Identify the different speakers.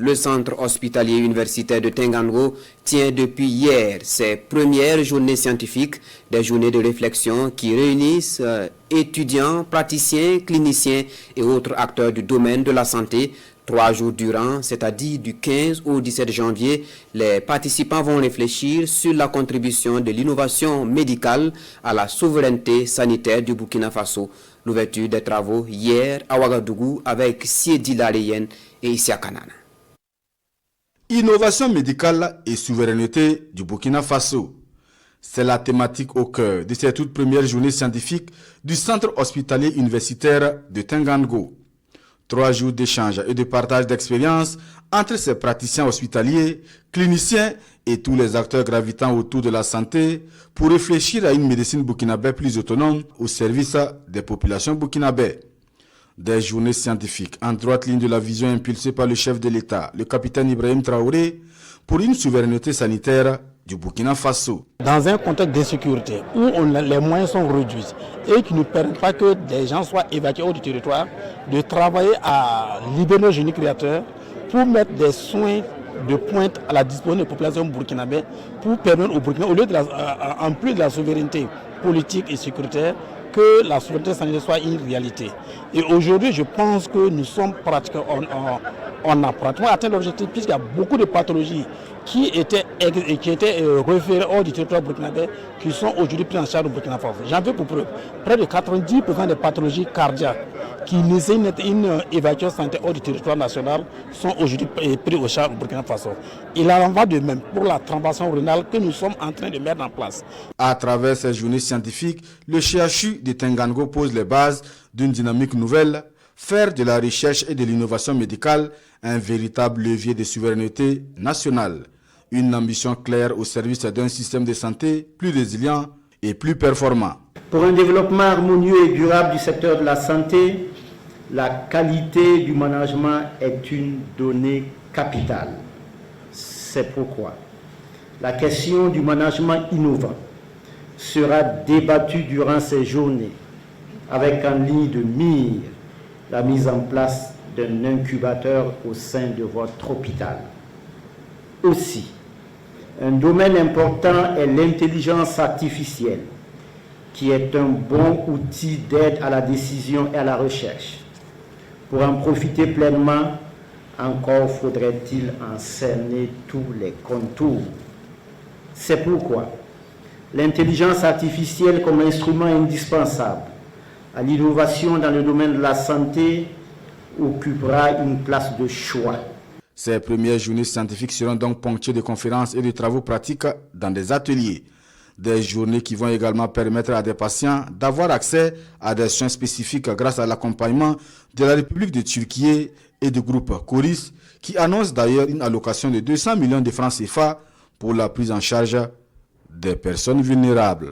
Speaker 1: Le centre hospitalier universitaire de Tengango tient depuis hier ses premières journées scientifiques, des journées de réflexion qui réunissent étudiants, praticiens, cliniciens et autres acteurs du domaine de la santé. 3 jours durant, c'est-à-dire du 15 au 17 janvier, les participants vont réfléchir sur la contribution de l'innovation médicale à la souveraineté sanitaire du Burkina Faso. L'ouverture des travaux hier à Ouagadougou avec Siedi Lareyen et Issa Kanana.
Speaker 2: Innovation médicale et souveraineté du Burkina Faso. C'est la thématique au cœur de cette toute première journée scientifique du centre hospitalier universitaire de Tengango. 3 jours d'échange et de partage d'expériences entre ces praticiens hospitaliers, cliniciens et tous les acteurs gravitant autour de la santé pour réfléchir à une médecine burkinabé plus autonome au service des populations burkinabées. Des journées scientifiques en droite ligne de la vision impulsée par le chef de l'État, le capitaine Ibrahim Traoré, pour une souveraineté sanitaire du Burkina Faso.
Speaker 3: Dans un contexte d'insécurité où les moyens sont réduits et qui ne permettent pas que des gens soient évacués hors du territoire, de travailler à libérer nos génies créateurs pour mettre des soins de pointe à la disposition des populations burkinabées pour permettre au Burkina, en plus de la souveraineté politique et sécuritaire, que la souveraineté sanitaire soit une réalité. Et aujourd'hui, je pense que nous sommes pratiquement, on a pratiquement atteint l'objectif puisqu'il y a beaucoup de pathologies qui étaient référées hors du territoire burkinabé qui sont aujourd'hui prises en charge au Burkina Faso. J'en veux pour preuve. Près de 90% des pathologies cardiaques qui nécessitent une évacuation sanitaire hors du territoire national sont aujourd'hui prises en charge au Burkina Faso. Il en va de même pour la transplantation rénale que nous sommes en train de mettre en place.
Speaker 2: À travers ces journées scientifiques, le CHU de Tengango pose les bases d'une dynamique nouvelle, faire de la recherche et de l'innovation médicale un véritable levier de souveraineté nationale. Une ambition claire au service d'un système de santé plus résilient et plus performant.
Speaker 4: Pour un développement harmonieux et durable du secteur de la santé, la qualité du management est une donnée capitale. C'est pourquoi la question du management innovant sera débattue durant ces journées avec en ligne de mire la mise en place d'un incubateur au sein de votre hôpital. Aussi, un domaine important est l'intelligence artificielle, qui est un bon outil d'aide à la décision et à la recherche. Pour en profiter pleinement, encore faudrait-il en cerner tous les contours. C'est pourquoi l'intelligence artificielle comme instrument indispensable à l'innovation dans le domaine de la santé occupera une place de choix.
Speaker 2: Ces premières journées scientifiques seront donc ponctuées de conférences et de travaux pratiques dans des ateliers. Des journées qui vont également permettre à des patients d'avoir accès à des soins spécifiques grâce à l'accompagnement de la République de Turquie et du groupe Coris, qui annonce d'ailleurs une allocation de 200 millions de francs CFA pour la prise en charge des personnes vulnérables.